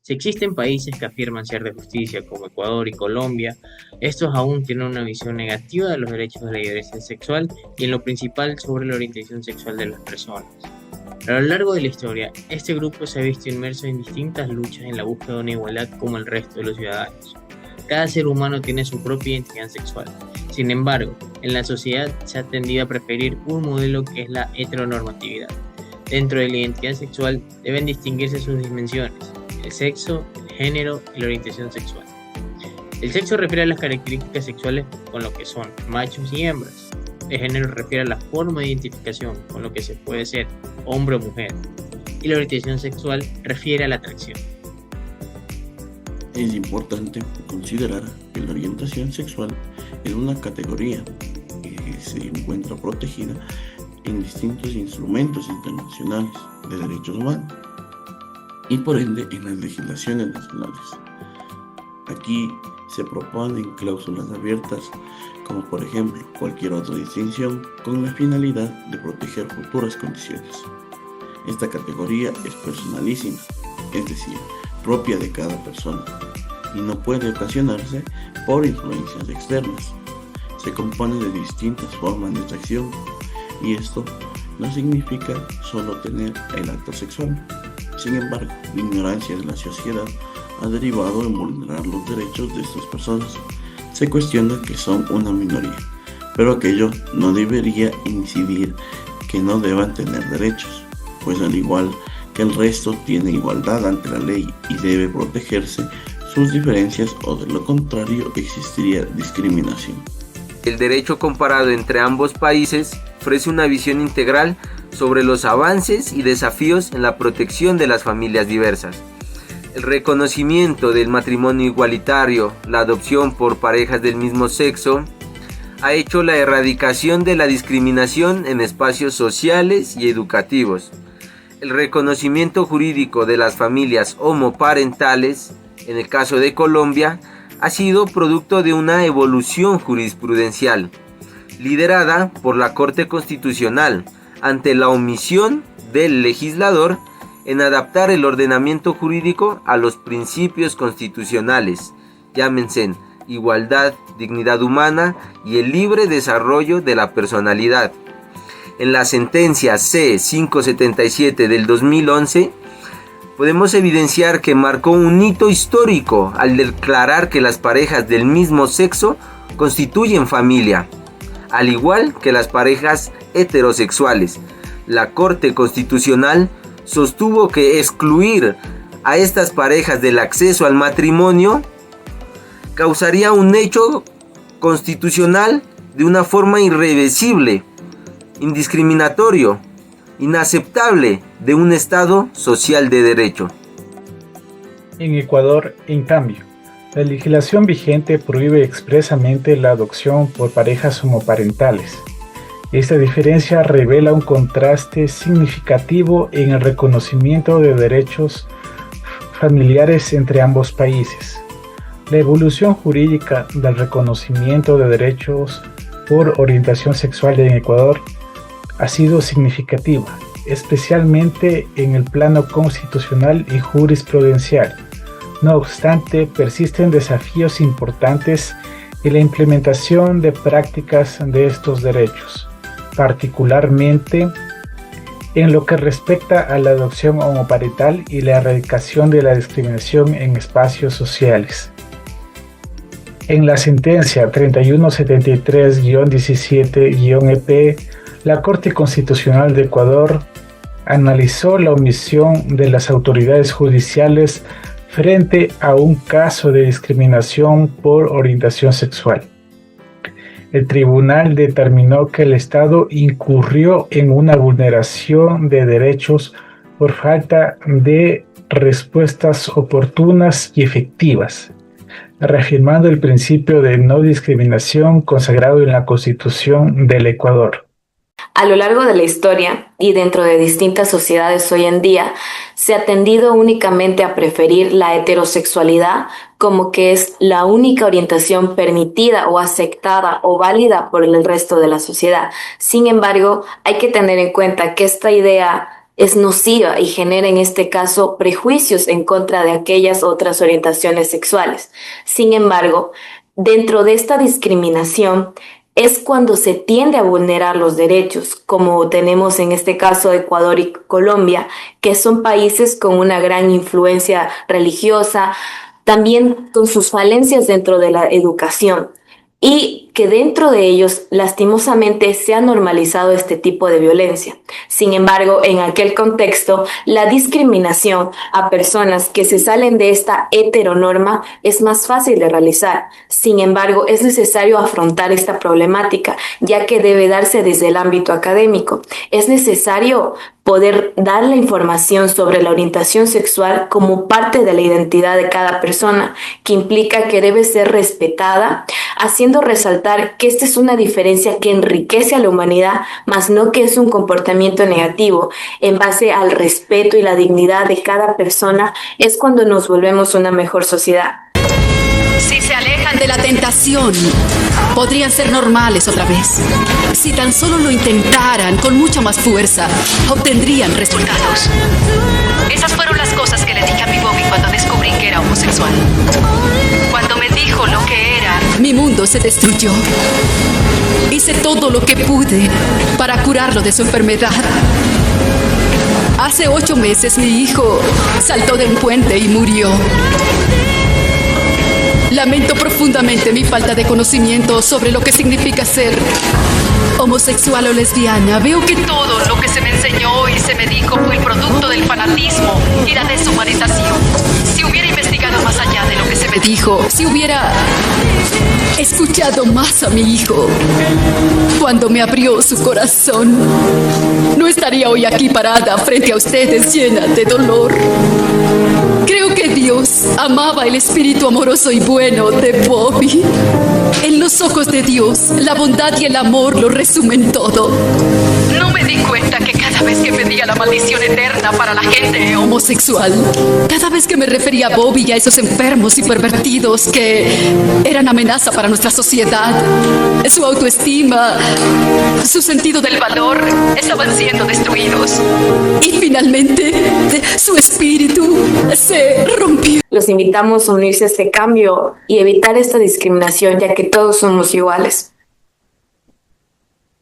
Si existen países que afirman ser de justicia, como Ecuador y Colombia, estos aún tienen una visión negativa de los derechos de la diversidad sexual y en lo principal sobre la orientación sexual de las personas. A lo largo de la historia, este grupo se ha visto inmerso en distintas luchas en la búsqueda de una igualdad como el resto de los ciudadanos. Cada ser humano tiene su propia identidad sexual. Sin embargo, en la sociedad se ha tendido a preferir un modelo que es la heteronormatividad. Dentro de la identidad sexual deben distinguirse sus dimensiones: el sexo, el género y la orientación sexual. El sexo refiere a las características sexuales con lo que son machos y hembras. El género refiere a la forma de identificación con lo que se puede ser hombre o mujer. Y la orientación sexual refiere a la atracción. Es importante considerar que la orientación sexual es una categoría que se encuentra protegida en distintos instrumentos internacionales de derechos humanos y por ende en las legislaciones nacionales. Aquí se proponen cláusulas abiertas como por ejemplo cualquier otra distinción con la finalidad de proteger futuras condiciones. Esta categoría es personalísima, es decir, propia de cada persona y no puede ocasionarse por influencias externas. Se compone de distintas formas de atracción y esto no significa solo tener el acto sexual. Sin embargo, la ignorancia de la sociedad ha derivado en vulnerar los derechos de estas personas. Se cuestiona que son una minoría, pero aquello no debería incidir que no deban tener derechos, pues al igual que el resto tiene igualdad ante la ley y debe protegerse sus diferencias o de lo contrario existiría discriminación. El derecho comparado entre ambos países ofrece una visión integral sobre los avances y desafíos en la protección de las familias diversas. El reconocimiento del matrimonio igualitario, la adopción por parejas del mismo sexo, ha hecho la erradicación de la discriminación en espacios sociales y educativos. El reconocimiento jurídico de las familias homoparentales, en el caso de Colombia, ha sido producto de una evolución jurisprudencial, liderada por la Corte Constitucional, ante la omisión del legislador en adaptar el ordenamiento jurídico a los principios constitucionales, llámense igualdad, dignidad humana y el libre desarrollo de la personalidad. En la sentencia C-577 del 2011, podemos evidenciar que marcó un hito histórico al declarar que las parejas del mismo sexo constituyen familia, al igual que las parejas heterosexuales. La Corte Constitucional sostuvo que excluir a estas parejas del acceso al matrimonio causaría un hecho constitucional de una forma irreversible, indiscriminatorio, inaceptable de un Estado social de derecho. En Ecuador, en cambio, la legislación vigente prohíbe expresamente la adopción por parejas homoparentales. Esta diferencia revela un contraste significativo en el reconocimiento de derechos familiares entre ambos países. La evolución jurídica del reconocimiento de derechos por orientación sexual en Ecuador ha sido significativa, especialmente en el plano constitucional y jurisprudencial. No obstante, persisten desafíos importantes en la implementación de prácticas de estos derechos, particularmente en lo que respecta a la adopción homoparental y la erradicación de la discriminación en espacios sociales. En la sentencia 3173-17-EP, la Corte Constitucional de Ecuador analizó la omisión de las autoridades judiciales frente a un caso de discriminación por orientación sexual. El tribunal determinó que el Estado incurrió en una vulneración de derechos por falta de respuestas oportunas y efectivas, reafirmando el principio de no discriminación consagrado en la Constitución del Ecuador. A lo largo de la historia y dentro de distintas sociedades hoy en día, se ha tendido únicamente a preferir la heterosexualidad como que es la única orientación permitida o aceptada o válida por el resto de la sociedad. Sin embargo, hay que tener en cuenta que esta idea es nociva y genera en este caso prejuicios en contra de aquellas otras orientaciones sexuales. Sin embargo, dentro de esta discriminación es cuando se tiende a vulnerar los derechos, como tenemos en este caso Ecuador y Colombia, que son países con una gran influencia religiosa, también con sus falencias dentro de la educación, y que dentro de ellos lastimosamente se ha normalizado este tipo de violencia. Sin embargo, en aquel contexto, la discriminación a personas que se salen de esta heteronorma es más fácil de realizar. Sin embargo, es necesario afrontar esta problemática, ya que debe darse desde el ámbito académico. Es necesario poder dar la información sobre la orientación sexual como parte de la identidad de cada persona, que implica que debe ser respetada, haciendo resaltar que esta es una diferencia que enriquece a la humanidad, mas no que es un comportamiento negativo. En base al respeto y la dignidad de cada persona es cuando nos volvemos una mejor sociedad. Si se alejan de la tentación, podrían ser normales otra vez. Si tan solo lo intentaran con mucha más fuerza, obtendrían resultados. Esas fueron las cosas que le dije a mi Bobby cuando descubrí que era homosexual. Cuando me dijo lo que era, mi mundo se destruyó. Hice todo lo que pude para curarlo de su enfermedad. Hace 8 meses mi hijo saltó de un puente y murió. Lamento profundamente mi falta de conocimiento sobre lo que significa ser homosexual o lesbiana. Veo que todo lo que se me enseñó y se me dijo fue el producto del fanatismo y la deshumanización. Si hubiera investigado más allá de lo que se me dijo, si hubiera escuchado más a mi hijo cuando me abrió su corazón, no estaría hoy aquí parada frente a ustedes llena de dolor. Creo que Dios amaba el espíritu amoroso y bueno de Bobby. En los ojos de Dios, la bondad y el amor lo resumen todo. No me di cuenta que cada vez que pedía la maldición eterna para la gente homosexual, cada vez que me refería a Bobby y a esos enfermos y pervertidos que eran amenaza para nuestra sociedad, su autoestima, su sentido del valor estaban siendo destruidos. Y finalmente, su espíritu se rompió. Los invitamos a unirse a este cambio y evitar esta discriminación, ya que todos somos iguales.